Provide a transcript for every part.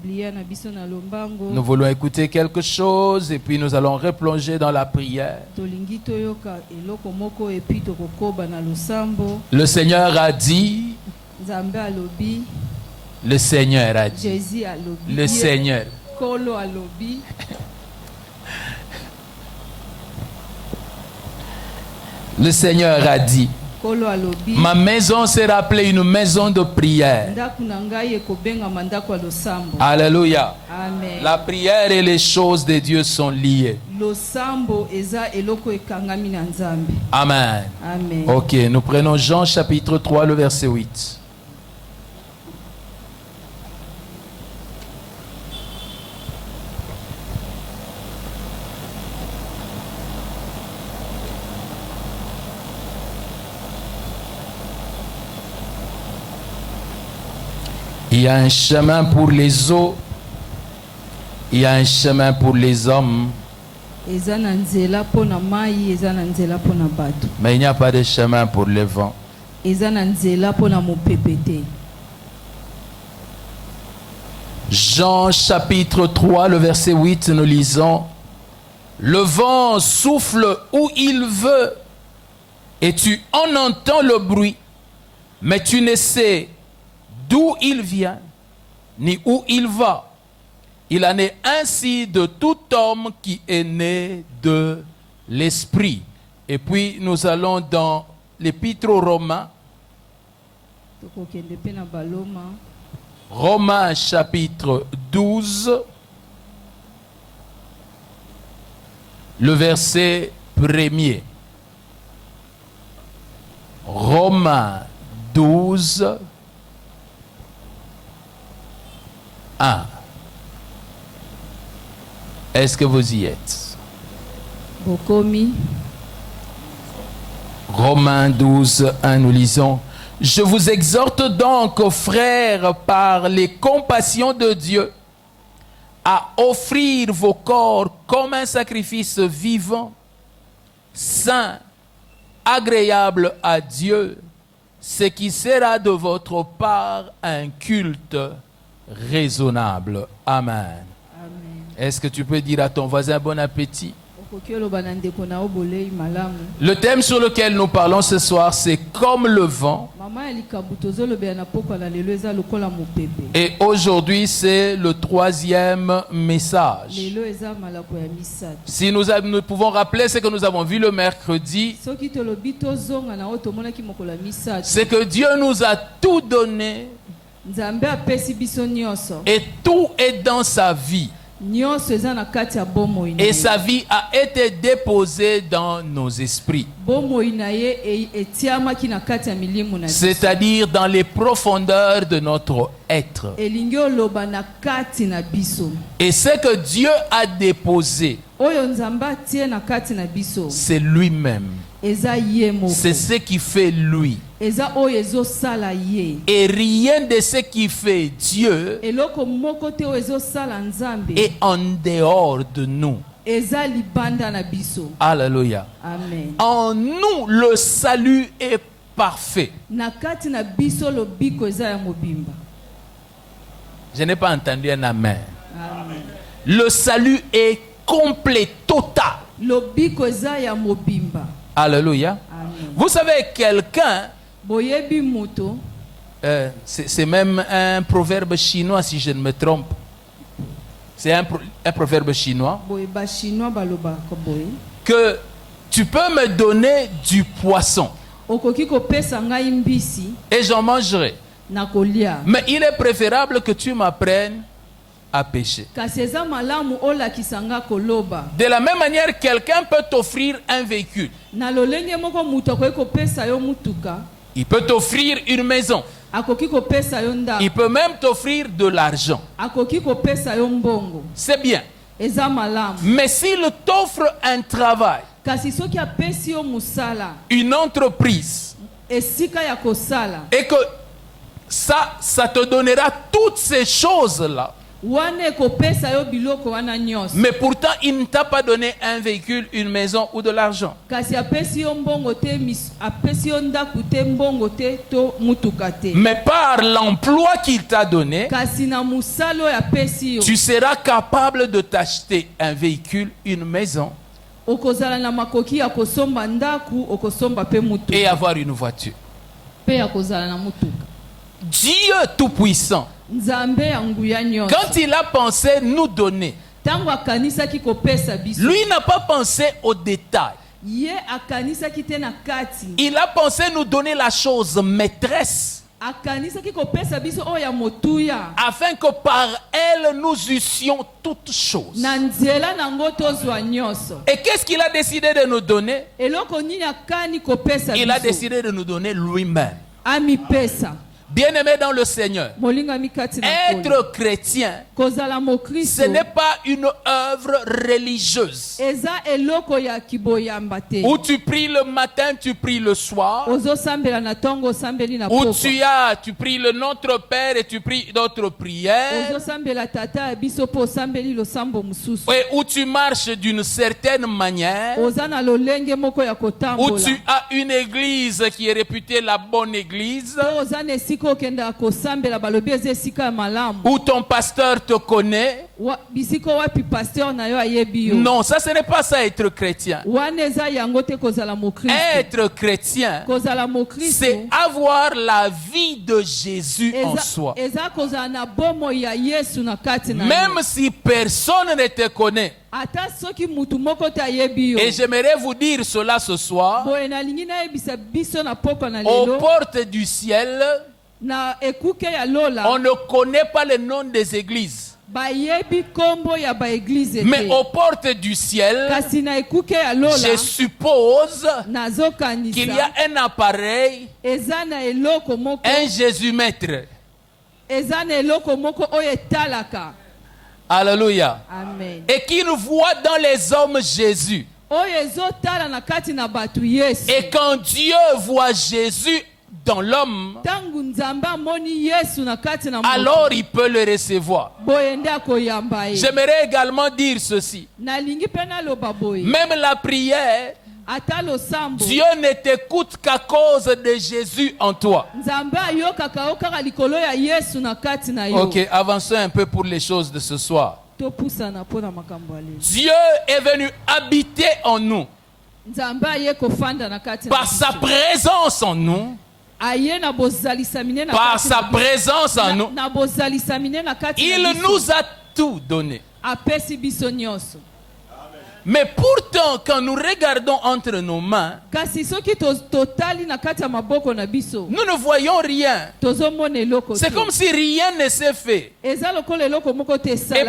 Nous voulons écouter quelque chose et puis nous allons replonger dans la prière. Le Seigneur a dit. Le Seigneur a dit. Le Seigneur. Le Seigneur a dit. Ma maison sera appelée une maison de prière. Alléluia. Amen. La prière et les choses de Dieu sont liées. Amen. Amen. Ok, nous prenons Jean chapitre 3, le verset 8. Il y a un chemin pour les eaux, il y a un chemin pour les hommes, mais il n'y a pas de chemin pour le vent. Jean chapitre 3, le verset 8, nous lisons: le vent souffle où il veut et tu en entends le bruit, mais tu ne sais d'où il vient, ni où il va. Il en est ainsi de tout homme qui est né de l'Esprit. Et puis nous allons dans l'Épître aux Romains. Romains chapitre 12, le verset 1er. Romains 12, 1. Est-ce que vous y êtes? Romains 12, 1, nous lisons: je vous exhorte donc, frères, par les compassions de Dieu, à offrir vos corps comme un sacrifice vivant, saint, agréable à Dieu, ce qui sera de votre part un culte raisonnable. Amen. Amen. Est-ce que tu peux dire à ton voisin bon appétit? Le thème sur lequel nous parlons ce soir, c'est comme le vent. Et aujourd'hui, c'est le 3e message. Si nous pouvons rappeler ce que nous avons vu le mercredi, c'est que Dieu nous a tout donné et tout est dans sa vie. Et sa vie a été déposée dans nos esprits. C'est-à-dire dans les profondeurs de notre être. Et ce que Dieu a déposé, c'est lui-même. C'est ce qui fait lui. Et rien de ce qui fait Dieu est en dehors de nous. Alléluia. Amen. En nous, le salut est parfait. Je n'ai pas entendu un amen. Amen. Le salut est complet, total. Alléluia. Amen. Vous savez, quelqu'un, c'est même un proverbe chinois, si je ne me trompe. C'est un proverbe chinois. Que tu peux me donner du poisson et j'en mangerai. Mais il est préférable que tu m'apprennes à pêcher. De la même manière, quelqu'un peut t'offrir un véhicule. Il peut t'offrir une maison. Il peut même t'offrir de l'argent. C'est bien. Mais s'il t'offre un travail, une entreprise, et que ça te donnera toutes ces choses-là, Mais pourtant, il ne t'a pas donné un véhicule, une maison ou de l'argent. Mais par l'emploi qu'il t'a donné, tu seras capable de t'acheter un véhicule, une maison et avoir une voiture. Dieu Tout-Puissant, quand il a pensé nous donner, lui n'a pas pensé aux détails. Il a pensé nous donner la chose maîtresse, afin que par elle nous eussions toutes choses. Et qu'est-ce qu'il a décidé de nous donner? Il a décidé de nous donner lui-même. Bien-aimé dans le Seigneur, être chrétien, ce n'est pas une œuvre religieuse où tu pries le matin, tu pries le soir, où tu pries le Notre Père et tu pries d'autres prières, et où tu marches d'une certaine manière, où tu as une église qui est réputée la bonne église, où ton pasteur te connaît. Non, ça ce n'est pas ça être chrétien. Être chrétien, c'est avoir la vie de Jésus en soi. Même si personne ne te connaît. Et j'aimerais vous dire cela ce soir. Aux portes du ciel, on ne connaît pas le nom des églises. Mais aux portes du ciel, je suppose qu'il y a un appareil, un Jésus-maître. Alléluia. Amen. Et qu'il voit dans les hommes Jésus. Et quand Dieu voit Jésus dans l'homme, alors il peut le recevoir. J'aimerais également dire ceci. Même la prière, Dieu ne t'écoute qu'à cause de Jésus en toi. Ok, avançons un peu pour les choses de ce soir. Dieu est venu habiter en nous. Par sa présence en nous. Par sa présence en nous. Il nous a tout donné. Mais pourtant, quand nous regardons entre nos mains, nous ne voyons rien. C'est comme si rien ne s'est fait. Et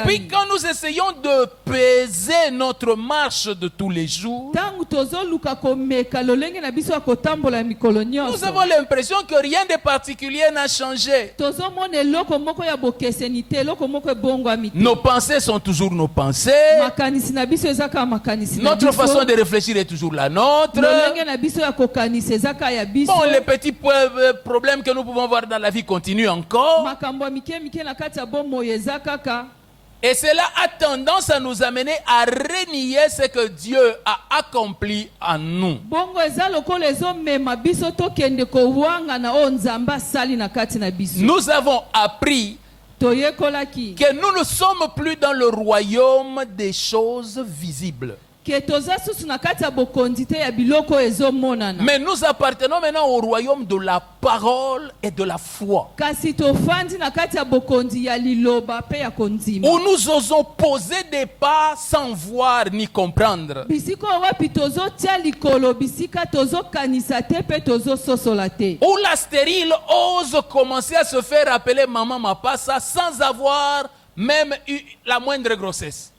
puis quand nous essayons de peser notre marche de tous les jours, nous avons l'impression que rien de particulier n'a changé. Nos pensées sont toujours nos pensées. Notre façon de réfléchir est toujours la nôtre. Bon, les petits problèmes que nous pouvons voir dans la vie continuent encore. Et cela a tendance à nous amener à renier ce que Dieu a accompli en nous. Nous avons appris que nous ne sommes plus dans le royaume des choses visibles. Mais nous appartenons maintenant au royaume de la parole et de la foi, où nous osons poser des pas sans voir ni comprendre, où la stérile ose commencer à se faire appeler maman mapasa sans avoir même eu la moindre grossesse.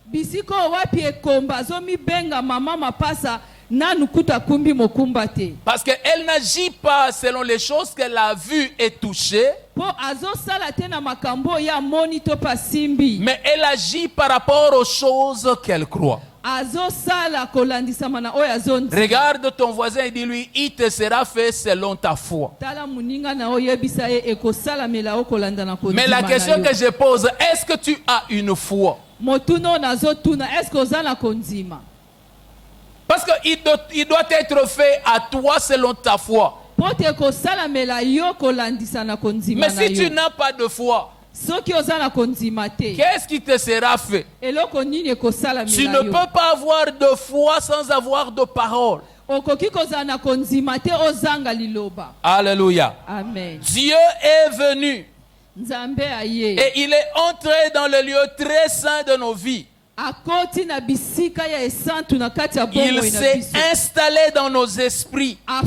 Parce qu'elle n'agit pas selon les choses qu'elle a vues et touchées, mais elle agit par rapport aux choses qu'elle croit. Regarde ton voisin et dis-lui, il te sera fait selon ta foi. Mais la question que je pose, est-ce que tu as une foi? Parce qu'il doit être fait à toi selon ta foi. Mais si tu n'as pas de foi, qu'est-ce qui te sera fait? Tu ne peux pas avoir de foi sans avoir de parole. Alléluia. Amen. Dieu est venu et il est entré dans le lieu très saint de nos vies. Il s'est installé dans nos esprits. Quand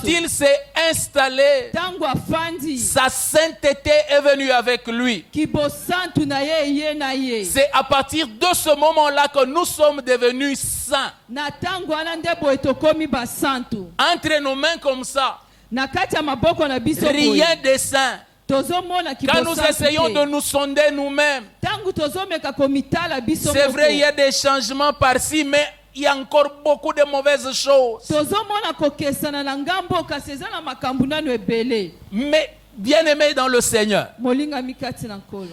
il s'est installé, sa sainteté est venue avec lui. C'est à partir de ce moment-là que nous sommes devenus saints. Entre nos mains comme ça, rien de saint. Quand nous essayons de nous sonder nous-mêmes, c'est vrai, il y a des changements par-ci, mais il y a encore beaucoup de mauvaises choses. Mais bien aimés dans le Seigneur,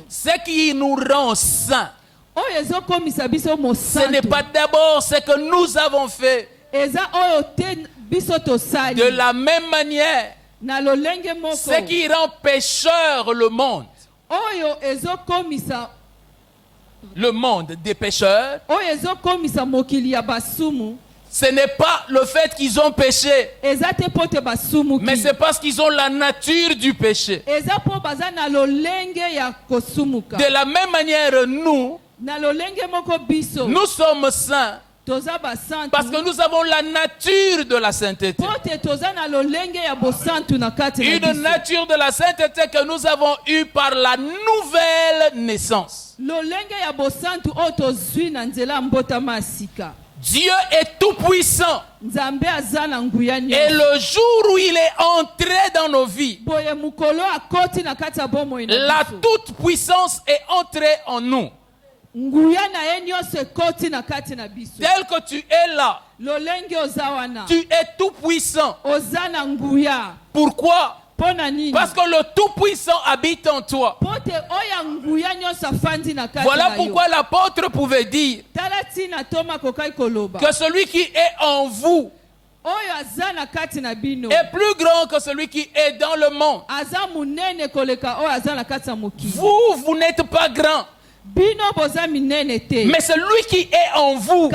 ce qui nous rend saints, ce n'est pas d'abord ce que nous avons fait. De la même manière, ce qui rend pécheur le monde des pécheurs, ce n'est pas le fait qu'ils ont péché, mais c'est parce qu'ils ont la nature du péché. De la même manière, nous sommes saints parce que nous avons la nature de la sainteté. Une nature de la sainteté que nous avons eue par la nouvelle naissance. Dieu est tout puissant. Et le jour où il est entré dans nos vies, la toute puissance est entrée en nous. Tel que tu es là, tu es tout puissant. Pourquoi? Parce que le tout-puissant habite en toi. Voilà pourquoi l'apôtre pouvait dire que celui qui est en vous est plus grand que celui qui est dans le monde. Vous n'êtes pas grand. Mais celui qui est en vous,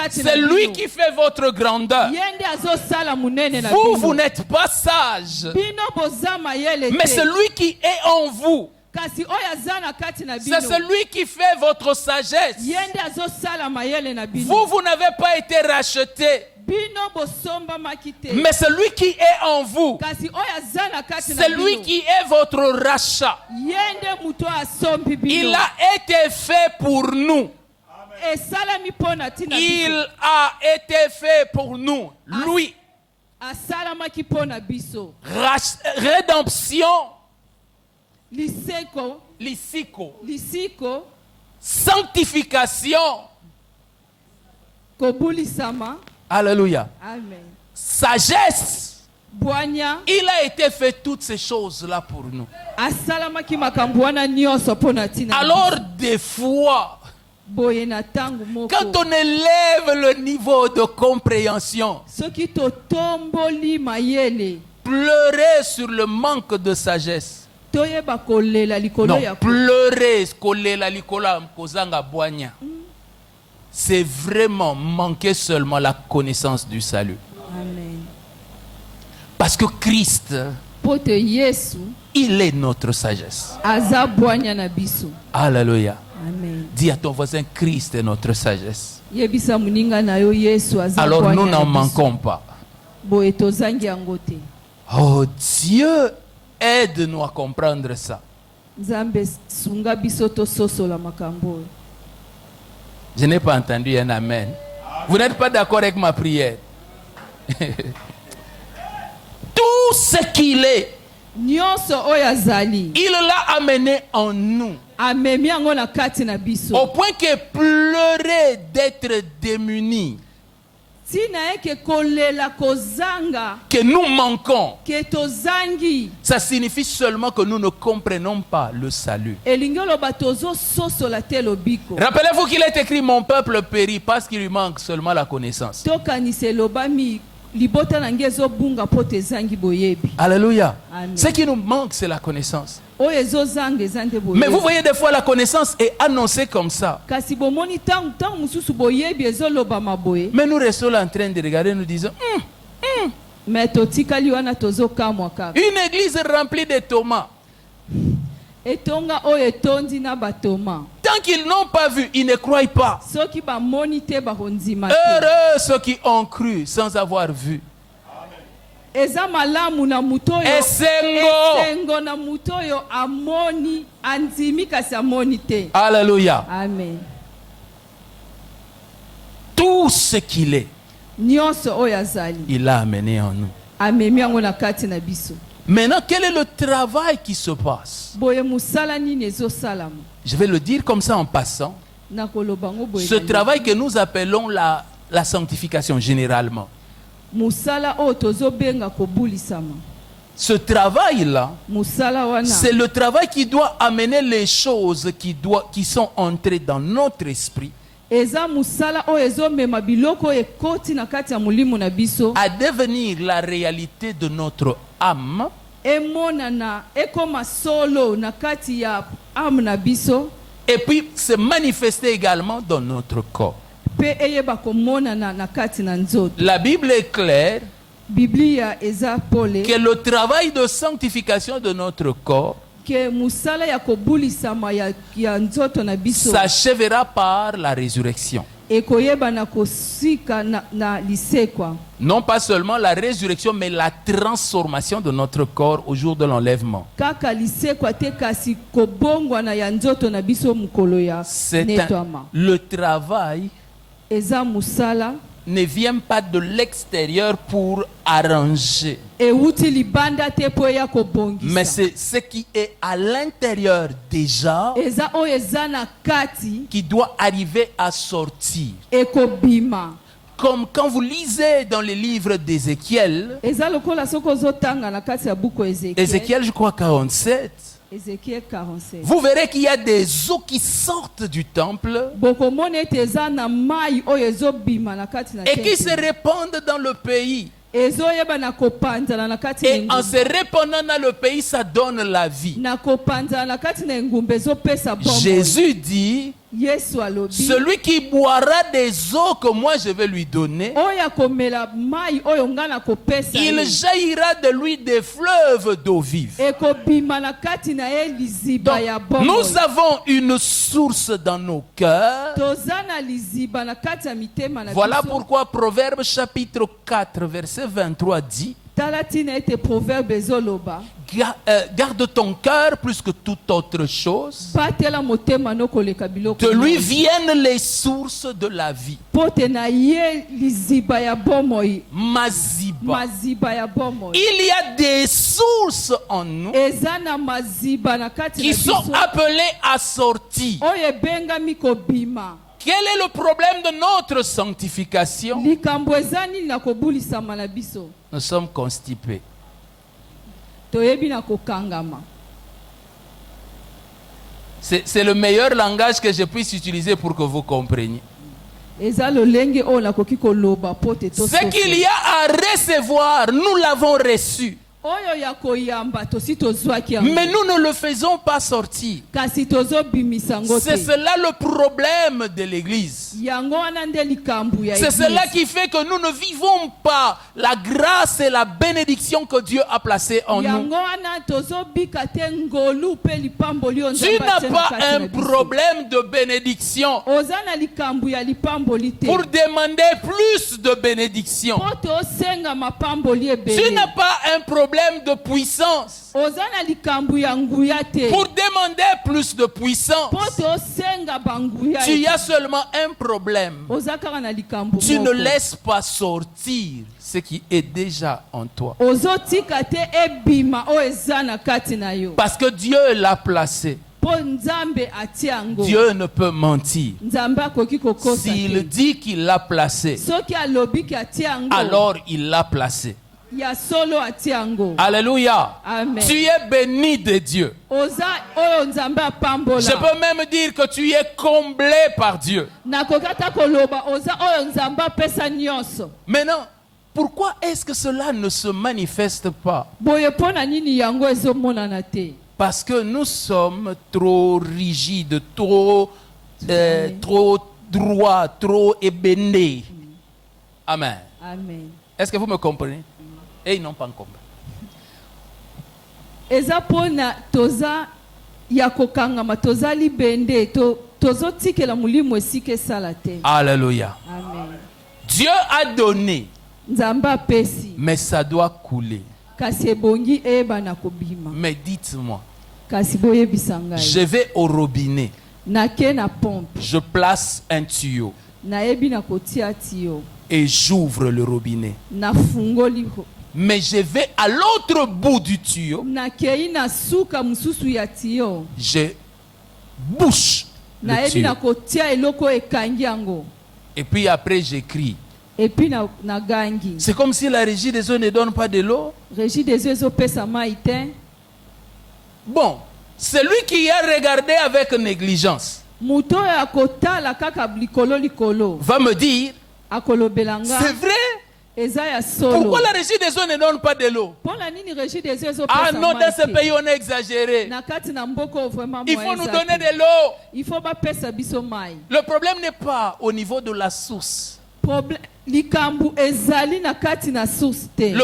c'est lui qui fait votre grandeur. Vous n'êtes pas sage. Mais celui qui est en vous, c'est celui qui fait votre sagesse. Vous n'avez pas été racheté. Mais celui qui est en vous, c'est lui qui est votre rachat. Il a été fait pour nous. Il a été fait pour nous. Lui. Rédemption. Lisico. Sanctification. Alléluia. Amen. Sagesse. Il a été fait toutes ces choses-là pour nous. Alors des fois, quand on élève le niveau de compréhension, pleurer sur le manque de sagesse. Non, pleurer, c'est vraiment manquer seulement la connaissance du salut. Amen. Parce que Christ, il est notre sagesse. Alléluia. Amen. Dis à ton voisin, Christ est notre sagesse. Alors nous n'en manquons pas. Oh Dieu, aide-nous à comprendre ça. Je n'ai pas entendu un amen. Vous n'êtes pas d'accord avec ma prière? Tout ce qu'il est, il l'a amené en nous. amemi yango na kati na biso au point que pleurer d'être démunis, tina eke kolela kozanga que nous manquons, ke tozangi ça signifie seulement que nous ne comprenons pas le salut. elingi oloba tozososola te lobiko Rappelez-vous qu'il est écrit mon peuple périt parce qu'il lui manque seulement la connaissance. tokanisa elobami libota na nge ezobunga mpo tezangi boyebi. Alléluia. Amen. Ce qui nous manque, c'est la connaissance. oyo ezozanga eza nde boyebi. Mais vous voyez des fois la connaissance est annoncée comme ça. kasi bomoni ntango mosusu boyebi ezolobama boye Mais nous restons là en train de regarder, nous disons, me totikali wana tozokamwa kaka une église remplie de tomates. etonga oyo etondi na batoma Tant qu'ils n'ont pas vu, ils ne croient pas. soki bamoni te bakondima te Heureux ceux qui ont cru sans avoir vu. eza malamu na moto oyo Esengo. na moto oyo amoni andimi kasi amoni te. Alléluia. Amen. Tout ce qu'il est, nyonso oyo azali il l'a amené en nous. amemi yango na kati na biso. Maintenant, quel est le travail qui se passe? boye musala nini ezosalama Je vais le dire comme ça en passant. nakoloba ngo boye Ce travail que nous appelons la sanctification généralement. musala oyo tozobenga kobulisama. Ce travail-là, musala wana c'est le travail qui doit amener les choses qui sont entrées dans notre esprit eza musala oyo ezomema biloko oyo ekoti na kati ya molimo na biso à devenir la réalité de notre âme emonana ekoma solo na kati ya ame na biso et puis se manifester également dans notre corps. mpe eyeba komonana na kati na nzoto. La Bible est claire biblia eza pole que le travail de sanctification de notre corps ke musala ya kobulisama ya nzoto na biso s'achèvera par la résurrection. ekoyeba na kosika na lisekwa. Non pas seulement la résurrection, mais la transformation de notre corps au jour de l'enlèvement. kaka lisekwa te kasi kobongwana ya nzoto na biso mukolo ya netwama. Le travail eza musala ne vient pas de l'extérieur pour arranger, euti libanda te po ya kobongisa. mais c'est ce qui est à l'intérieur déjà eza oyo eza na kati qui doit arriver à sortir. ekobima. Comme quand vous lisez dans les livres d'Ézéchiel, eza lokola soko ozotanga na kati ya buku Ézéchiel je crois 47, Ézéchiel 47. vous verrez qu'il y a des eaux qui sortent du temple bokomona ete eza na mai oyo ezobima na kati na et qui se tempele. répandent dans le pays. ezoyeba na kopanzana na kati na Et en se engumba. répandant dans le pays, ça donne la vie. na kopanzana na kati na engumba ezopesa bomoi. Jésus dit, yesu alobi celui qui boira des eaux que moi je vais lui donner, oyo akomela mai oyo nga na kopesa il ye, jaillira de lui des fleuves d'eau vive. ekobima na kati na ye liziba ya Donc, bomoi. nous avons une source dans nos cœurs. toza na liziba na kati ya mitema na Voilà biso. pourquoi Proverbe chapitre 4 verset 23 dit, tala tina ete proverbe ezoloba garde ton cœur plus que toute autre chose. batela motema no koleka biloko De lui nyonso. viennent les sources de la vie. po te na ye liziba ya bomoi. Maziba. maziba ya bomoi. Il y a des sources en nous eza na maziba na kati qui na sont biso appelées à sortir. oyo ebengami kobima. Quel est le problème de notre sanctification? likambo eza nini na kobulisama na biso. Nous sommes constipés. toyebi na kokangama. C'est le meilleur langage que je puisse utiliser pour que vous compreniez. eza lolenge oyo nakoki koloba po te Ce qu'il y a à recevoir, nous l'avons reçu. oyo ya koyamba tosi tozwaki yango. Mais nous ne le faisons pas sortir. kasi tozobimisa ngo C'est te. cela le problème de l'Église. yango wana nde likambo ya C'est Église. cela qui fait que nous ne vivons pas la grâce et la bénédiction que Dieu a placée en nous. yango wana tozobika te ngolu mpe lipamboli oyo Tu Nzambe n'as atie na pas kati na un biso. problème de bénédiction oza na likambo ya lipamboli te. pour demander plus de bénédiction. po te osenga mapamboli Tu ebele. n'as pas un problème de puissance oza na likambo ya nguya te. pour demander plus de puissance. po te osenga banguya Tu ete. as seulement un problème. oza kaka na likambo Tu ne moko. laisses pas sortir ce qui est déjà en toi. ozotika te ebima oyo eza na kati na yo. Parce que Dieu l'a placé. Dieu ne peut mentir. S'il dit qu'il l'a placé, alors il l'a placé. Alléluia. Amen. Tu es béni de Dieu. Je peux même dire que tu es comblé par Dieu. Maintenant, pourquoi est-ce que cela ne se manifeste pas? Parce que nous sommes trop rigides, trop droits, trop ébénés. Amen. Amen. Est-ce que vous me comprenez? Et ils n'ont pas compris. Alléluia. Amen. Dieu a donné, mais ça doit couler. Mais dites-moi, je vais au robinet, je place un tuyau et j'ouvre le robinet. Mais je vais à l'autre bout du tuyau, je bouche le tuyau. Et puis après j'écris. C'est comme si la régie des eaux ne donne pas de l'eau. Bon, celui qui a regardé avec négligence va me dire, c'est vrai. Pourquoi la régie des eaux ne donne pas de l'eau? Ah non, dans ce pays on est exagéré. Il faut nous donner de l'eau. Le problème n'est pas au niveau de la source. Le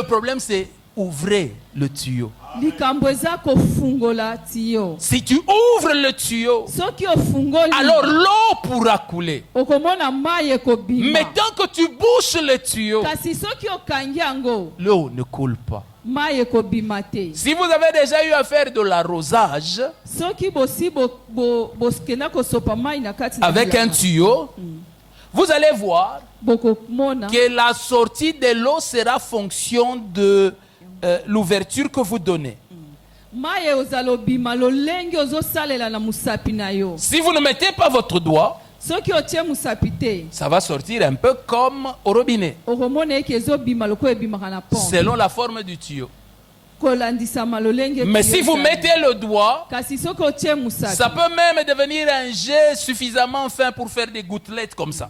problème c'est ouvrez le tuyau. Si tu ouvres le tuyau, alors l'eau pourra couler. Mais tant que tu bouches le tuyau, l'eau ne coule pas. Si vous avez déjà eu à faire de l'arrosage avec un tuyau, vous allez voir que la sortie de l'eau sera fonction de l'ouverture que vous donnez. Si vous ne mettez pas votre doigt, ça va sortir un peu comme au robinet, selon la forme du tuyau. Mais si vous mettez le doigt, ça peut même devenir un jet suffisamment fin pour faire des gouttelettes comme ça.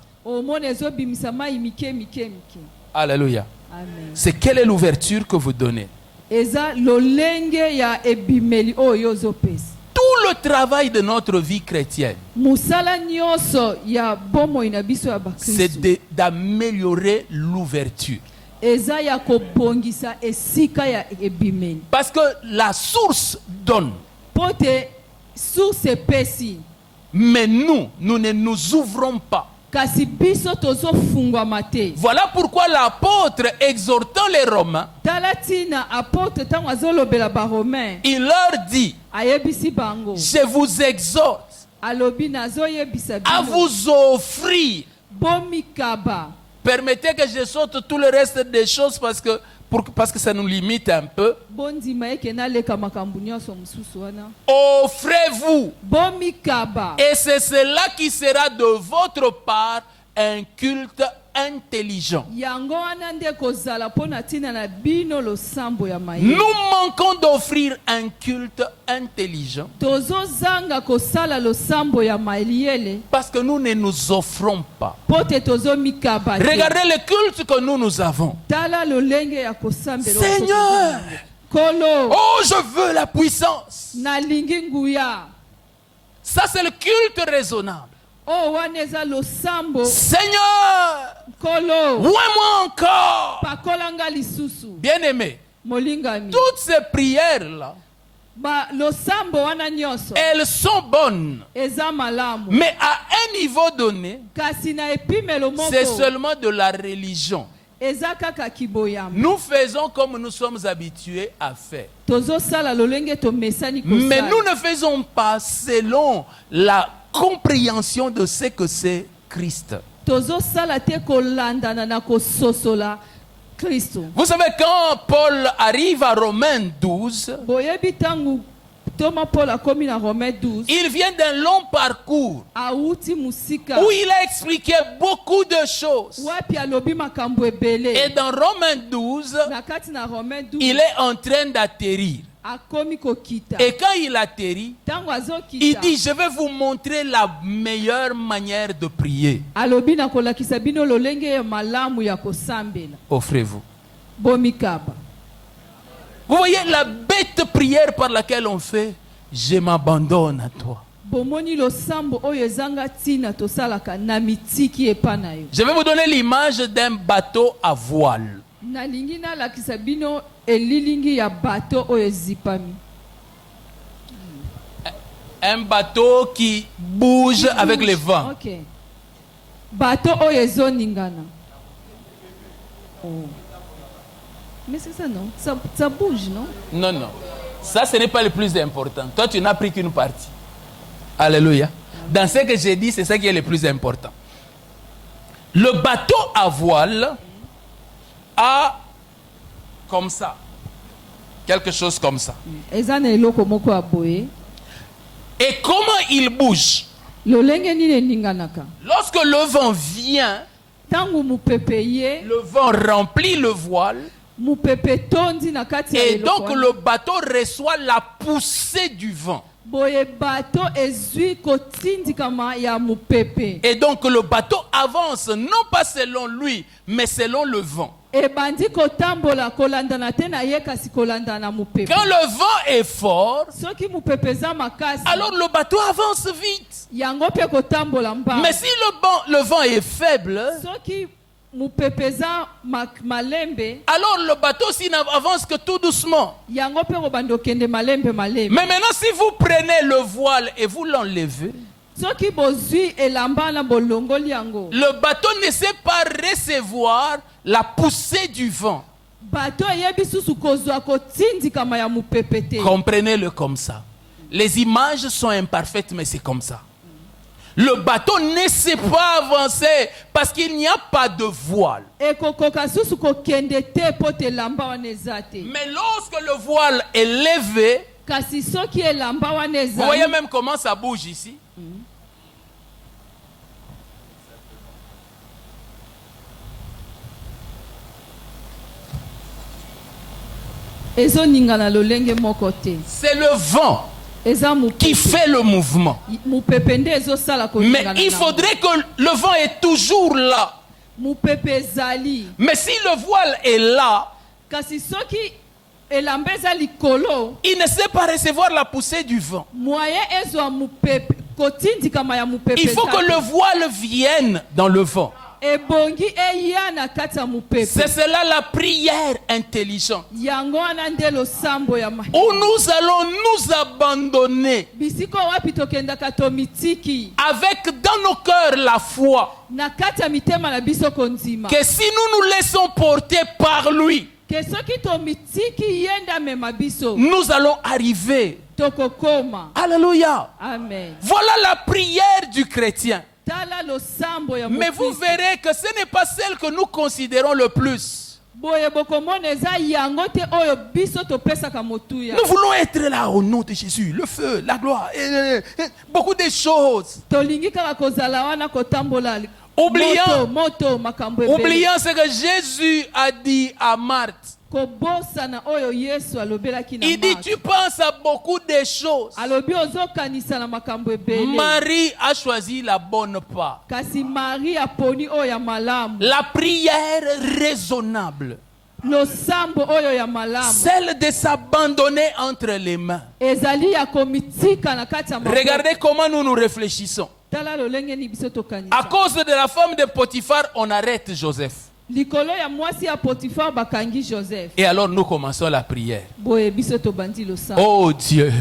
Alléluia. Amen. C'est quelle est l'ouverture que vous donnez? Tout le travail de notre vie chrétienne, c'est d'améliorer l'ouverture. Parce que la source donne. Mais nous ne nous ouvrons pas. Voilà pourquoi l'apôtre, exhortant les Romains, il leur dit, je vous exhorte à vous offrir. Permettez que je saute tout le reste des choses parce que ça nous limite un peu. Offrez-vous. Et c'est cela qui sera de votre part un culte intelligent. Nous manquons d'offrir un culte intelligent parce que nous ne nous offrons pas. Regardez le culte que nous avons. Seigneur, oh, je veux la puissance. Ça, c'est le culte raisonnable. Seigneur, ouais-moi encore. Bien-aimé, toutes ces prières-là, elles sont bonnes. Mais à un niveau donné, c'est seulement de la religion. Nous faisons comme nous sommes habitués à faire. Mais nous ne faisons pas selon la compréhension de ce que c'est Christ. Vous savez, quand Paul arrive à Romains 12, Mutoma Paul akomi na Romains 12. Il vient d'un long parcours Auti musika. où il a expliqué beaucoup de choses. Wapi alobi makambo ebele. Et dans Romains 12, Na kati na Romains 12. il est en train d'atterrir. Akomi kokita. Et quand il atterrit, Tango azokita. il dit, je vais vous montrer la meilleure manière de prier. Alobi na kolakisa bino lolenge ya malamu ya kosambela. Offrez-vous. Bomikaba. Vous voyez la bête prière par laquelle on fait, je m'abandonne à toi. Bomoni lo sambo oyo ezanga tina tosalaka na mitiki epa na yo. Je vais vous donner l'image d'un bateau à voile. Nalingi na lakisa bino elilingi ya bateau oyo ezipami. Un bateau qui bouge avec le vent. Ok. Bateau oyo ezoningana. Oh. Mais c'est ça non? Ça bouge non? Non, non. Ça, ce n'est pas le plus important. Toi, tu n'as pris qu'une partie. Alléluia. Dans ce que j'ai dit, c'est ça qui est le plus important. Le bateau à voile a comme ça. Quelque chose comme ça. Ezana eloko moko aboye. Et comment il bouge? Lolenge nini eninganaka. Lorsque le vent vient, Tangu mupepe ye, le vent remplit le voile. mupepe tondi na kati ya Et eloko donc wana. le bateau reçoit la poussée du vent. Boye bateau ezui kotindikama ya mupepe. Et donc le bateau avance non pas selon lui, mais selon le vent. Ebandi kotambola kolandana te na ye kasi kolandana mupepe. Quand le vent est fort, Soki mupepe za makasi. alors le bateau avance vite. Yango pe kotambola mba. Mais si le vent est faible, Soki mupepe za malembe. alors le bateau s'il n'avance que tout doucement. Yango pe kobando kende malembe malembe. Mais maintenant si vous prenez le voile et vous l'enlevez, Soki bozui elamba na bolongoli yango. le bateau ne sait pas recevoir la poussée du vent. Bateau yebi susu kozwa kotindikama ya mupepe te. Comprenez-le comme ça. Les images sont imparfaites, mais c'est comme ça. Le bateau ne sait pas avancer parce qu'il n'y a pas de voile. Ekokoka susu kokende te pote elamba wana eza te. Mais lorsque le voile est levé, Kasi soki elamba wana vous voyez eza. même comment ça bouge ici. Ezoningana lolenge moko te. C'est le vent Eza qui mupepe. fait le mouvement. Mupepe nde ezosala Mais koningana. il na faudrait que le vent est toujours là. mupepe ezali. Mais si le voile est là, Kasi soki elamba eza likolo, il ne sait pas recevoir la poussée du vent. moyen ezwa mupepe kotindikama ya mupepe. Il faut eza que te. le voile vienne dans le vent. Ebongi eya na kati ya mupepe. C'est cela la prière intelligente. Yango wana nde losambo ya ma. Où nous allons nous abandonner Bisiko wapi tokendaka tomitiki. avec dans nos cœurs la foi Na kati ya mitema na biso kondima. que si nous nous laissons porter par lui, Ke soki tomitiki yenda mema biso. nous allons arriver. Tokokoma. Alléluia. Amen. Voilà la prière du chrétien. Tala losambo ya Mais vous mokristo. verrez que ce n'est pas celle que nous considérons le plus. Boye bokomona eza yango te oyo biso topesaka motuya. Nous voulons être là au nom de Jésus, le feu, la gloire, beaucoup de choses. Tolingi kaka kozala wana kotambola. Oubliant, Moto makambo ebele. oubliant ce que Jésus a dit à Marthe. Kobosana oyo Yesu alobelaki na Il dit, Marthe. tu penses à beaucoup de choses. Alobi ozokanisa na makambo ebele. Marie a choisi la bonne part. Kasi Marie aponi oyo ya malamu. La prière raisonnable. Losambo oyo ya malamu. Celle de s'abandonner entre les mains. Ezali ya komitika na kati ya maboko. Regardez comment nous nous réfléchissons. Tala lolenge ni biso tokanisa. À cause de la femme de Potiphar, on arrête Joseph. Likolo ya mwasi ya Potiphar bakangi Joseph. Et alors nous commençons la prière. Boye biso tobandi losambo. Oh Dieu,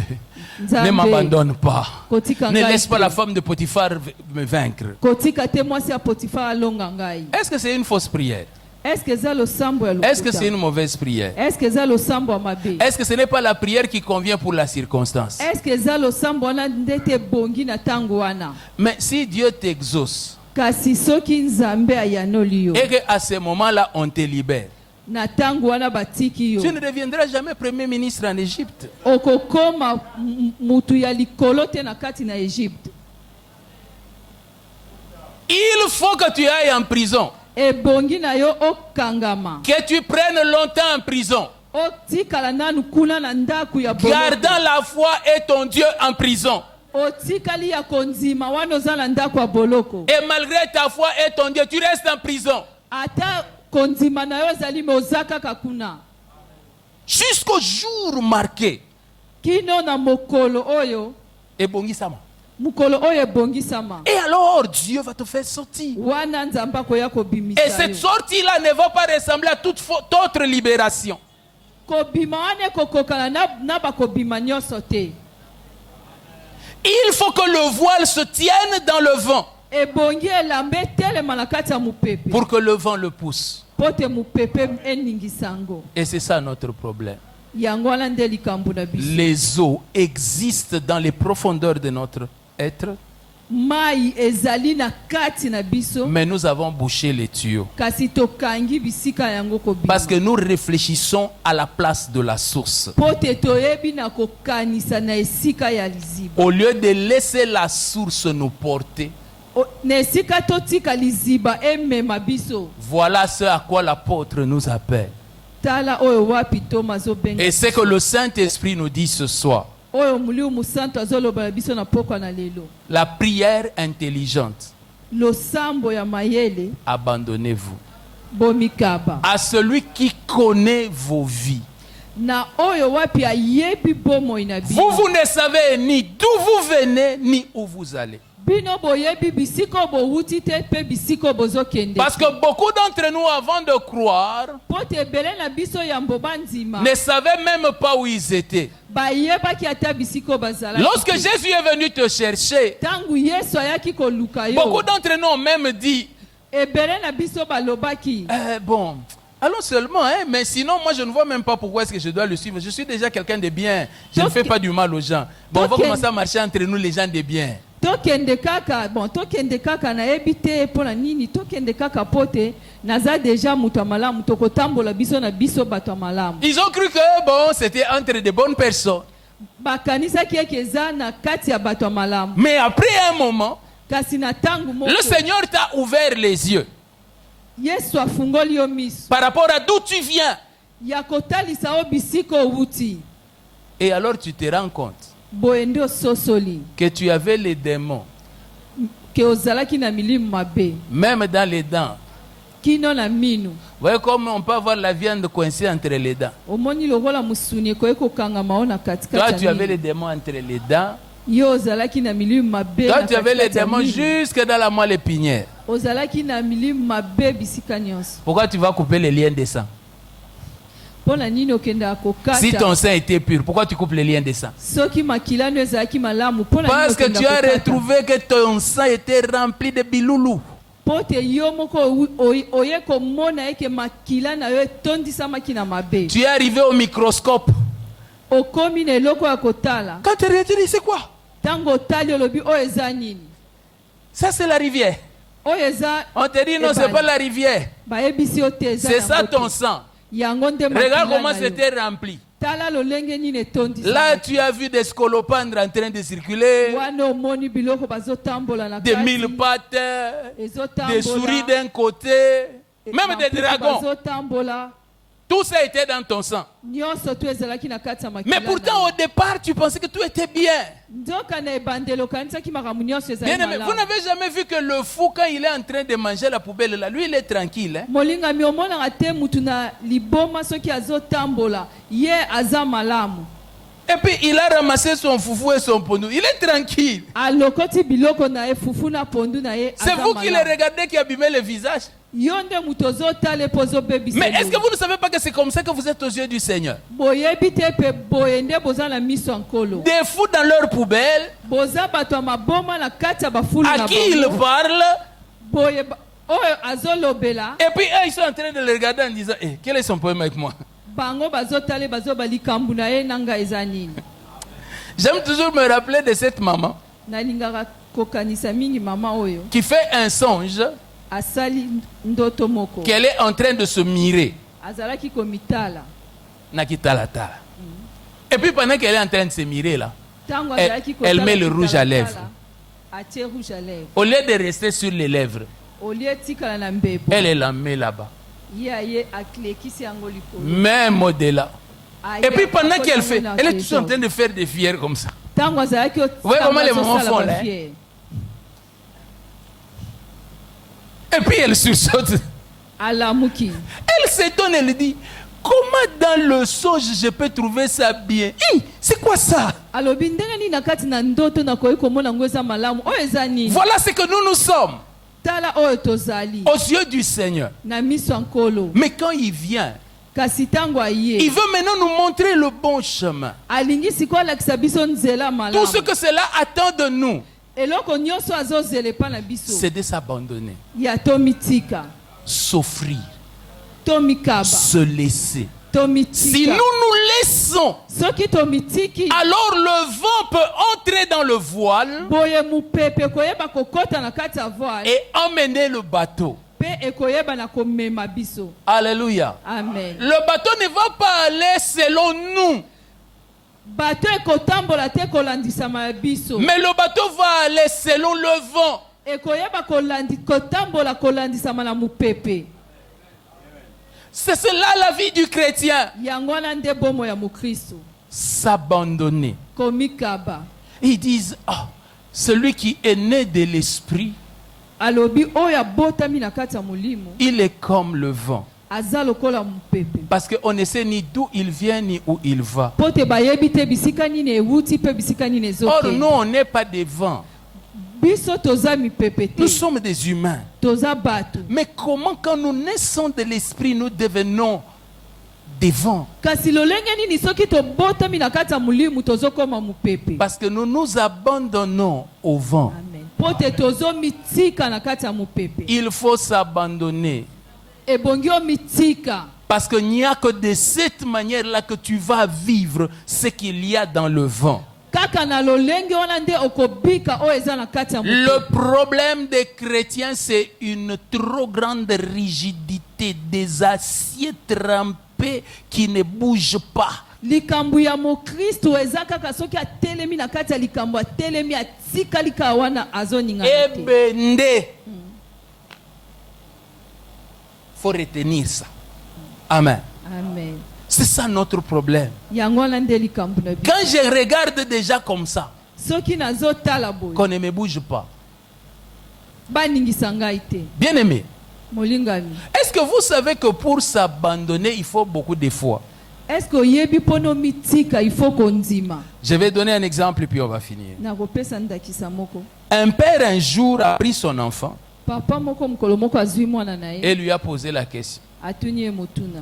ne m'abandonne pas. Kotika Ne ngai laisse pas te. la femme de Potiphar me vaincre. Kotika te mwasi ya Potiphar alonga ngai. Est-ce que c'est une fausse prière? Est-ce que eza losambo ya lokuta? Est-ce que c'est une mauvaise prière? Est-ce que eza losambo ya mabe? Est-ce que ce n'est pas la prière qui convient pour la circonstance? Est-ce que eza losambo wana ndete bongi na tango wana? Mais si Dieu t'exauce Kasi soki nzambe ayanoli yo. et qu'à ce moment-là on te libère, na tango wana batiki yo Tu ne deviendras jamais premier ministre en Égypte. okokoma mutu ya likolo te na kati na Egypte. Il faut que tu ailles en prison. Ebongi na yo okangama. Que tu prennes longtemps en prison. Otikala nanu kuna na ndaku ya boloko. Gardant la foi et ton Dieu en prison. Otikali ya konzima wana oza na ndaku ya boloko. Et malgré ta foi et ton Dieu, tu restes en prison. Ata konzima na yo zali me ozaka kakuna. Jusqu'au jour marqué. Kino na mokolo oyo. Ebongi sama. Mukolo oyo ebongisama. Et alors Dieu va te faire sortir. Wana nzamba koya kobimisa. Et cette sortie-là ne va pas ressembler à toute autre libération. Kobima wane kokokana na bakobima nyoso te. Il faut que le voile se tienne dans le vent. Ebongi elambe telema na kati ya mupepe. Pour que le vent le pousse. Pote mupepe eningisango. Et c'est ça notre problème. Yango wana nde likambo na biso. Les eaux existent dans les profondeurs de notre être. Mai ezali na kati na biso. Mais nous avons bouché les tuyaux. Kasi tokangi bisika yango kobima. Parce que nous réfléchissons à la place de la source. Pote toyebi na kokanisa na esika ya liziba. Au lieu de laisser la source nous porter. Na esika totika liziba emema biso. Voilà ce à quoi l'apôtre nous appelle. Tala oyo wapi Thomas obenga. Et c'est que le Saint-Esprit nous dit ce soir. Oyo muliu musanto azoloba na biso na pokwa na lelo. La prière intelligente. Losambo ya mayele. Abandonnez-vous Bomikaba. à celui qui connaît vos vies. Na oyo wapi ayebi bomo inabi. Vous ne savez ni d'où vous venez ni où vous allez. Bino boyebi bisiko bo wuti te pe bisiko bozo kende. Parce que beaucoup d'entre nous, avant de croire, Pote bele na biso ya mboba nzima. ne savaient même pas où ils étaient. Bayeba ki ata bisiko bazala. Lorsque Jésus est venu te chercher, Tangu Yesu ayaki koluka yo. beaucoup d'entre nous ont même dit, Ebele na biso balobaki. bon, allons seulement, hein, mais sinon, moi, je ne vois même pas pourquoi est-ce que je dois le suivre. Je suis déjà quelqu'un de bien. Je ne fais pas du mal aux gens. Bon, on va commencer à marcher entre nous, les gens de bien. Tokende kaka, bon, tokende kaka na ebite pona nini, tokende kaka pote, naza déjà mutu malamu, tokotambola biso na biso bato malamu. Ils ont cru que, bon, c'était entre de bonnes personnes. Bakanisa kieke za na kati ya bato malamu. Mais après un moment, Kasi na tangu moko. le Seigneur t'a ouvert les yeux Yesu afungoli yo miso. par rapport à d'où tu viens. Ya kotalisa o bisiko wuti. Et alors tu te rends compte Boendo sosoli. que tu avais les démons, Ke ozalaki na milimu mabe. même dans les dents. Kino na minu. Vous voyez comment on peut avoir la viande coincée entre les dents. Omoni lokola musuni koyeko kanga maona katikati. Toi, tu avais les démons entre les dents. Yo ozalaki na milimu mabe. Toi, tu avais les démons jusque dans la moelle épinière. Ozalaki na milimu mabe bisika nyonso. Pourquoi tu vas couper les liens de sang? Pona nini okenda kokata. Si ton sang était pur, pourquoi tu coupes les liens de sang? Soki makila no ezalaki malamu. Pona nini Parce que okenda tu as kokata. retrouvé que ton sang était rempli de biloulou. Pote yo moko oye komona eke makila na yo etondisamaki na mabe. Tu es arrivé au microscope. Okomi na eloko ya kotala. Quand tu es retiré, c'est quoi? Tango otali olobi oyo eza nini. Ça, c'est la rivière. Oyo eza. On te dit non, c'est pas la rivière. Bayebisi yo te eza. C'est ça ton sang. Yango nde makila. Regarde comment na yo. c'était rempli. Tala lolenge nini etondisa. Là, tu as vu des scolopendres en train de circuler, Wana omoni biloko bazotambola na des kati. mille pattes, Ezotambola. des souris d'un côté, même des dragons. Bazotambola. Tout ça était dans ton sang. Nyonso tu ezalaki na kati ya makila. Mais pourtant, au départ, tu pensais que tout était bien. Nzoka na ebandelo kanisaki makambo nyonso ezali Bien aimé, vous malamu. n'avez jamais vu que le fou, quand il est en train de manger la poubelle, là, lui, il est tranquille. Hein? Molingami omonaka te mutu na liboma soki azotambola ye aza malamu. Et puis, il a ramassé son foufou et son pondou. Il est tranquille. Alokoti biloko na ye fufu na pondu na ye C'est aza vous qui le malamu. regardez qui abîmez le visage. Yo nde mutu ozotala epo ozobebisa. Mais est-ce que vous ne savez pas que c'est comme ça que vous êtes aux yeux du Seigneur? boyebi te pe boye nde boza na miso ya nkolo. Des fous dans leur poubelle, Boza bato ya maboma na kati ya bafulu à na qui ils bango. parlent, Boye oyo azolobela. et puis eux, ils sont en train de le regarder en disant, quel est son problème avec moi? Bango bazotala bazoba likambu na ye nanga eza nini. J'aime toujours me rappeler de cette maman Nalingaka kokanisa mingi mama oyo. qui fait un songe Asali ndoto moko. qu'elle est en train de se mirer. azalaki komitala Nakitalatala. Et puis pendant qu'elle est en train de se mirer là, tango elle, azalaki elle met le rouge à kotala, lèvres. atie rouge à lèvres Au lieu de rester sur les lèvres, au lieu tikala na mbebo elle la met là-bas. ye aklekisi yango likolo Même au-delà. Aye, Et puis pendant akoli qu'elle fait, yango na elle est toujours en trésor. train de faire des fières comme ça. tango azalaki voyez comment les mamans font, là, hein? Et puis elle sursaute. alamuki Elle s'étonne, elle dit, comment dans le songe je peux trouver ça bien? Hi, c'est quoi ça? alobi ndenge nini na kati na ndoto nakoki komona yango eza malamu oyo eza nini Voilà ce que nous sommes tala oyo tozali aux yeux du Seigneur. na miso ya nkolo Mais quand il vient, kasi ntango il aye veut maintenant nous montrer le bon chemin. alingi sikoyo alakisa biso nzela Tout malamu ce que cela attend de nous, eloko nyonso azozela epa na biso c'est de s'abandonner, ya tomitika s'offrir, tomikaba se laisser. Si tomitika nous nous laissons, soki tomitiki alors le vent peut entrer dans le voile boye mopepe ekoyeba kokɔta na kati ya voile et emmener le bateau. mpe ekoyeba na komema biso Alléluia. amen Le bateau ne va pas aller selon nous, bato ekotambola te kolandisama ya biso mais le bateau va aller selon le vent. ekoyeba kotambola kolandisama na mopepe C'est cela la vie du chrétien. yango wana nde bomo ya mokristo S'abandonner. komikaba Ils disent, ah, celui qui est né de l'esprit, alobi oyo abotami na kati ya molimo il est comme le vent. aza lokola mopepe Parce qu'on ne sait ni d'où il vient ni où il va. mpo te bayebi te bisika nini ewuti mpe bisika nini Or, nous, ezokende on n'est pas des vents. biso toza mipepe te Nous sommes des humains. toza bato Mais comment, quand nous naissons de l'esprit, nous devenons des vents? kasi lolenge nini soki tobotami na kati ya molimo tozokoma mopepe Parce que nous nous abandonnons au vent. amen mpo te tozomitika na kati ya mopepe Il faut s'abandonner. ebongi omitika Parce qu'il n'y a que de cette manière-là que tu vas vivre ce qu'il y a dans le vent. kaka na lolenge wana nde okobika oyo eza na kati ya mopepe Le problème des chrétiens, c'est une trop grande rigidité, des aciers trempés qui ne bougent pas. likambo ya mokristo eza kaka soki atelemi na kati ya likambo atelemi atikali kaka wana azoningana te Ebende. Faut retenir ça. Amen. amen C'est ça notre problème. yango wana nde likambo na biso Quand je regarde déjà comme ça, soki nazotala boye qu'on ne me bouge pas. baningisa ngai te Bien aimé, molingami est-ce que vous savez que pour s'abandonner, il faut beaucoup d'efforts? est-ce que oyebi mpono mitika il faut kondima Je vais donner un exemple et puis on va finir. nakopesa ndakisa moko Un père un jour a pris son enfant papa moko mokolo moko azwi mwana na ye et lui a posé la question. atuni ye motuna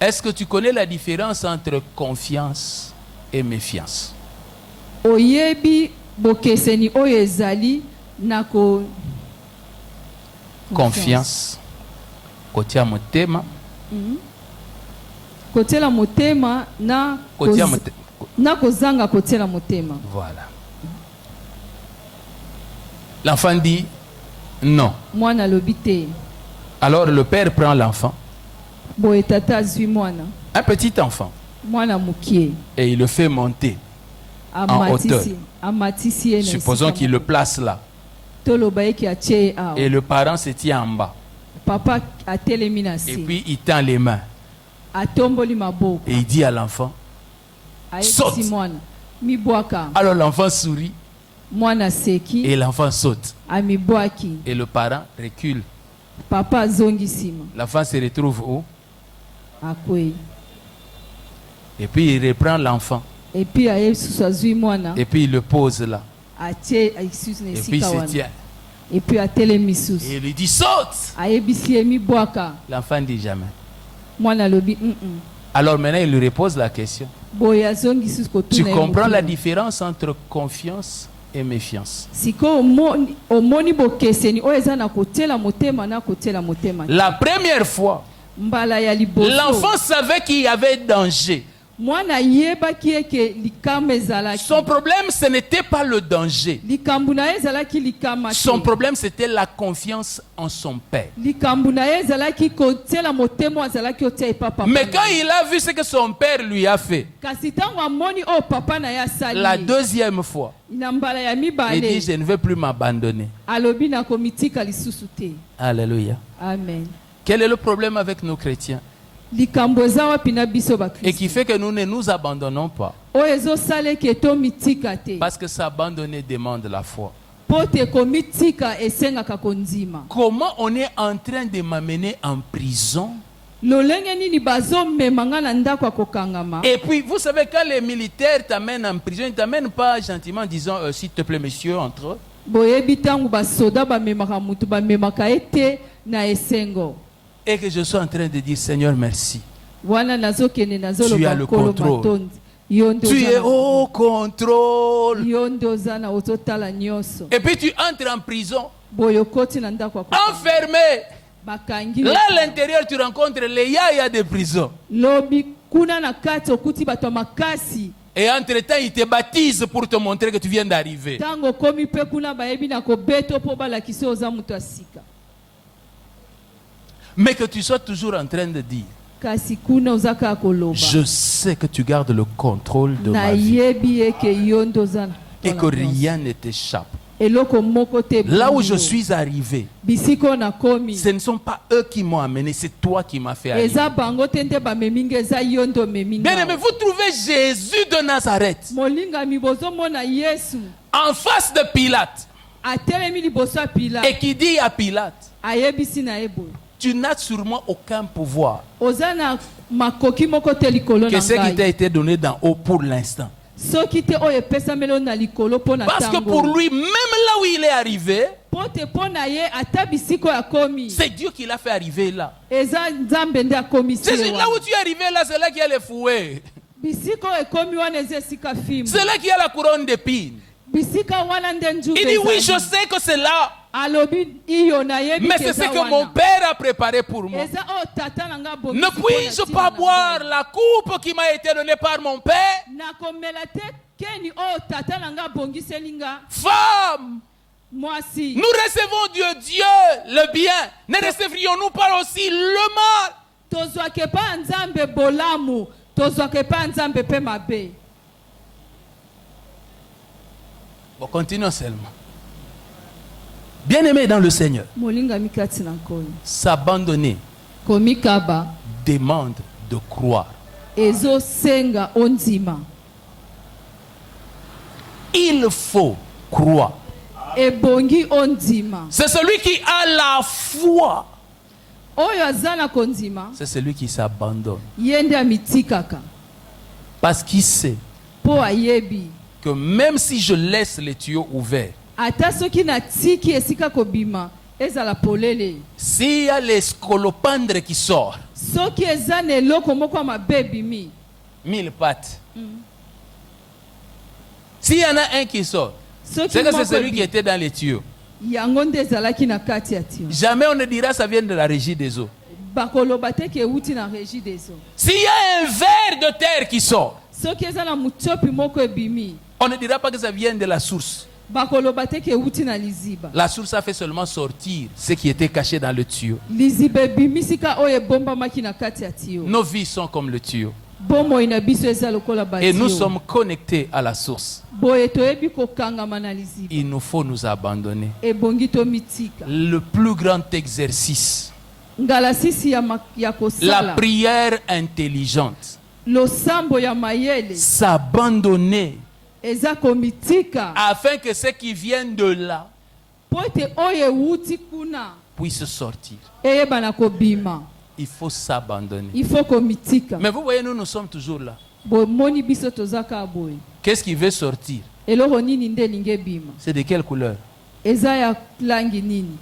Est-ce que tu connais la différence entre confiance et méfiance? oyebi bokeseni oyo ezali na Confiance. Kotia motema. kotiela motema na Kotia motema. na kozanga kotiela motema Voilà. L'enfant dit non. mwana alobi te Alors le père prend l'enfant, boye tata azwi mwana un petit enfant, mwana mokie et il le fait monter. hauteur. amatisi ye na Supposons esika qu'il le moko. place là. toloba eki atie ye awa Et le parent se tient en bas. papa atelemi na Et se puis il tend les mains. atomboli maboko Et il dit à l'enfant. ayebisi Saute. mwana mibwaka Alors l'enfant sourit mwana aseki et l'enfant saute. amibwaki Et le parent recule. papa azongi nsima L'enfant se retrouve où? akwei Et puis il reprend l'enfant. epuis aye lisusu azwi mwana Et puis il le pose là. atie lisusu na Et puis il esika se wana tient. epuis atelemi Et lisusu il lui dit saute. ayebisi ye mibwaka L'enfant dit jamais. mwana alobi Alors maintenant il lui repose la question. boye azongi lisusu Tu kotuna ye comprends la motuna. différence entre confiance et méfiance? sikoyo omoni bokeseni oyo eza na kotiela motema na kotiela motema te. La première fois, mbala ya liboso l'enfant savait qu'il y avait danger. mwana yebaki eke likama ezalaki. Son problème, ce n'était pas le danger. Likambo na ye ezalaki likama te. Son problème, c'était la confiance en son père. Likambo na ye ezalaki kotiela motema azalaki otia epa papa. Mais quand il a vu ce que son père lui a fait, kasi ntango amoni oyo papa na ye asali la deuxième fois, na mbala ya il dit, mibale je ne vais plus m'abandonner. alobi nakomitika lisusu te. Alléluia. Amen. Quel est le problème avec nos chrétiens? likambo eza wapi na biso Et bakristo qui fait que nous ne nous abandonnons pas. oyo ezosala eke tomitika te Parce que s'abandonner demande la foi. mpo te komitika esengaka kondima. Comment on est en train de m'amener en prison? lolenge nini bazomema nga na ndako ya kokangama. Et puis, vous savez, quand les militaires t'amènent en prison, ils ne t'amènent pas gentiment en disant, s'il te plaît, monsieur, entre eux. boyebi ntango basoda bamemaka mutu bamemaka ye te na esengo. Et que je sois en train de dire, Seigneur, merci. wana nazokende Tu as nazoloba le nkolo contrôle. matondi yo nde Tu oza es na- au contrôle. yo nde oza na ozotala nyonso. Et puis tu entres en prison, boye okoti na ndako ya kokanga. enfermé. bakangi Là, à l'intérieur, tu rencontres les yaya de prison. lobi kuna na kati okuti bato ya makasi. Et entre-temps, ils te baptisent pour te montrer que tu viens d'arriver. ntango okomi mpe kuna bayebi na kobeta mpo balakisi oyo oza moto ya sika. Mais que tu sois toujours en train de dire, kasi kuna oza kaka koloba je sais que tu gardes le contrôle de ma vie. nayebi eke yo nde oza na Et que mpona nyonso. rien ne t'échappe. eloko moko te Là où bongo. je suis arrivé, bisika oyo nakomi ce ne sont pas eux qui m'ont amené, c'est toi qui m'as fait arriver. eza bango te nde bamemi nga eza yo nde omemi nga. Bien aimé, vous trouvez Jésus de Nazareth molingami bozomona yesu en face de Pilate atelemi liboso ya et pilate qui dit à Pilate, ayebisi na ye boye tu n'as sûrement aucun pouvoir oza na makoki moko te likolo que na ce qui t'a ngai été donné d'en haut pour l'instant. soki te oyo epesameli oyo na likolo mpo na Parce que pour ntango lui, même là où il est arrivé, mpo te mpo na ye ata bisika oyo akomi c'est Dieu qui l'a fait arriver là. eza nzambe nde akomisi C'est ye là où wana. tu es arrivé là, c'est là qu'il y a les fouets. bisika oyo ekomi wana eza esika fimbo C'est là qu'il y a la couronne d'épines. bisika wana nde nzube Il dit oui, je ezali. sais que c'est là, alobi iyo nayebi mais ke c'est ce eza que wana. mon père a préparé pour moi. eza oyo tata na nga abongisi Ne mpo na puis-je ntina pas na boire ngai. la coupe qui m'a été donnée par mon père? nakomela te keni oyo tata na nga abongiseli nga Femme, mwasi. nous recevons Dieu le bien. Ne recevrions-nous pas aussi le mal? tozwaka epa ya nzambe bolamu tozwaka epa ya nzambe mpe mabe. Bon, continuons seulement. Bien-aimé dans le Seigneur, molingami kati na nkolo s'abandonner komikaba demande de croire. ezosenga ondima. Il faut croire. ebongi ondima. C'est celui qui a la foi. oyo aza na kondima C'est celui qui s'abandonne. ye nde amitikaka Parce qu'il sait mpo ayebi que même si je laisse les tuyaux ouverts, ata soki natiki esika kobima ezala polele. s'il y a les scolopendres qui sortent, soki eza na eloko moko ya mabe ebimi 1000 pattes. S'il y en a un qui sort, soki c'est que c'est moko celui qui ebimi, était dans les tuyaux. yango nde ezalaki na kati ya tio. Jamais on ne dira ça vient de la régie des eaux. bakoloba te ke euti na régie des eaux. S'il y a un ver de terre qui sort, soki eza na mutsopi moko ebimi on ne dira pas que ça vient de la source. bakoloba te ke euti na liziba. La source a fait seulement sortir ce qui était caché dans le tuyau. liziba ebimisika oyo ebombamaki na kati ya tio. Nos vies sont comme le tuyau. bomoi na biso eza lokola Et nous batio. sommes connectés à la source. boye toyebi kokangama na liziba Il nous faut nous abandonner. ebongi tomitika. Le plus grand exercice, ngala sisi ya la kosala prière intelligente, losambo ya mayele s'abandonner eza komitika afin que ceux qui viennent de là mpo ete oyo ewuti kuna puissent sortir. eyeba na kobima. Il faut s'abandonner. il faut komitika. Mais vous voyez, nous sommes toujours là. bomoni biso toza kaka boye Qu'est-ce qui veut sortir? eloko nini nde elingi ebima C'est de quelle couleur? eza ya langi nini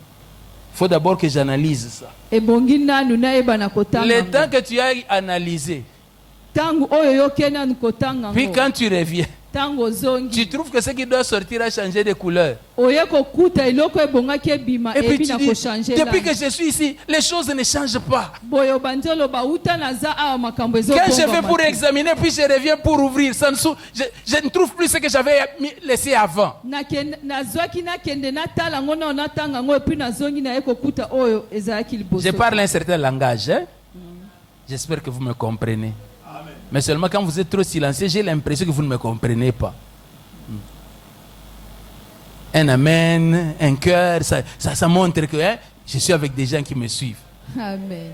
Il faut d'abord que j'analyse ça. ebongi nanu nayeba na kotanga Le temps yango. que tu as analysé, ntango oyo yoke nanu kotanga puis yango quand tu reviens, tango zongi tu trouves que ce qui doit sortir a changé de couleur. oye kokuta eloko ebongaki ebima Et puis ebi tu na dis, kochange depuis que je suis ici, les choses ne changent pas. boye obandi oloba uta naza awa makambo Quand je vais ezobongama pour te. examiner, puis je reviens pour ouvrir, je ne trouve plus ce que j'avais laissé avant. nazwaki nakende natala ngo na natanga ngo epi nazongi na ye kokuta oyo ezalaki Je liboso. parle un certain langage. Hein? J'espère que vous me comprenez. Amen. Mais seulement quand vous êtes trop silencieux, j'ai l'impression que vous ne me comprenez pas. Un amen, un cœur, ça montre que hein, je suis avec des gens qui me suivent. Amen.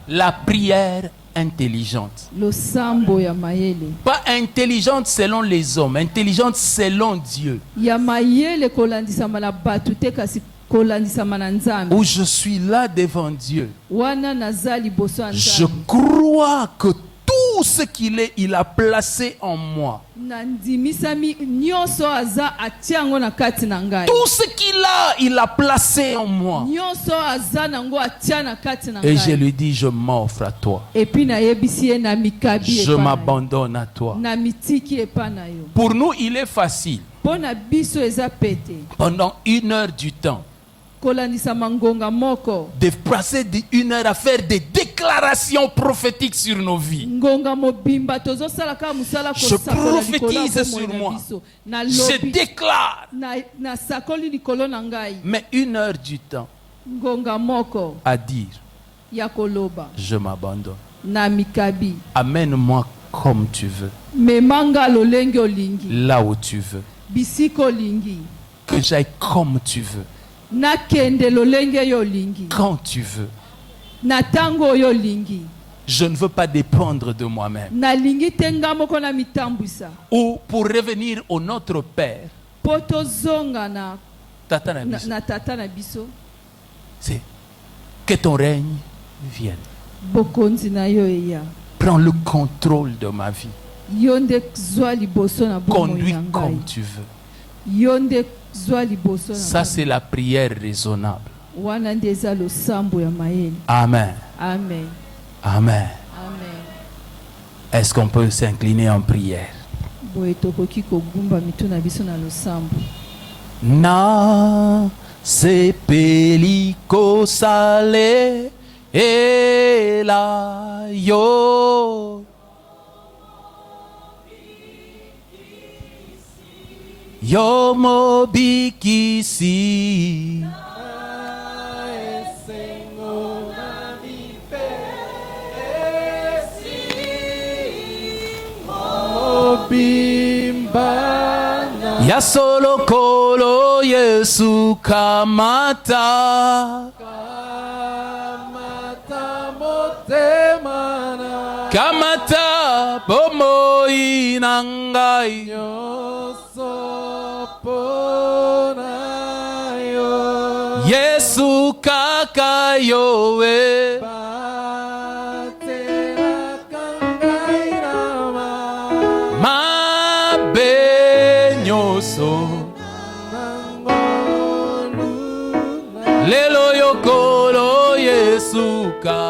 La prière intelligente. Losambo ya mayele. Pas intelligente selon les hommes, intelligente selon Dieu. Ya mayele kolandisama na batu te kasi kolandisama na Nzambe. Où je suis là devant Dieu. Wana naza liboso ya Je Nzambe. crois que tout ce qu'il est, il a placé en moi. Nandimisami nyonso aza atiango na kati na ngai. Tout ce qu'il a, il a placé en moi. Nyonso aza nango atia na kati na Et je ngai. lui dis, je m'offre à toi. Et puis na yebisi ye na mikabi Je epa na yo. m'abandonne à toi. Na mitiki epa na yo. Pour nous, il est facile. Pona biso eza pete. Pendant 1 heure du temps, Kolandisa mangonga moko. de passer de 1 heure à faire des déclarations prophétiques sur nos vies. Ngonga mobimba tozo sala ka musala ko Je prophétise sur moi. Na Je lobi. déclare. Na sakoli likolo na ngai. Mais 1 heure du temps Ngonga moko à dire, ya koloba. je m'abandonne. Na mikabi. Amène-moi comme tu veux, Memanga lolenge olingi. là où tu veux. Bisiko lingi. Que j'aille comme tu veux, Na kende lolenge yo lingi. quand tu veux. Na tango yo lingi. Je ne veux pas dépendre de moi-même. Na lingi tenga moko na mitambwisa. Ou pour revenir au Notre Père, Poto zonga na Tata na biso, na tata na biso. c'est que ton règne vienne. Bokonzi na yo eya. Prends le contrôle de ma vie. Yonde zwa liboso na bomoi Conduis na ngai. comme tu veux. Yonde zwa liboso na Ça, c'est la prière raisonnable. wana nde eza losambo ya mayele. Amen. Amen. Amen. Amen. Est-ce qu'on peut s'incliner en prière? Boye tokoki kogumba mitu na biso na losambo. Na sepeli kosale ela yo yo mobikisi ya solo kolo Yesu kamata kamata bomoi nangai Yesu kaka yowe mabenyoso lelo yokolo Yesu ka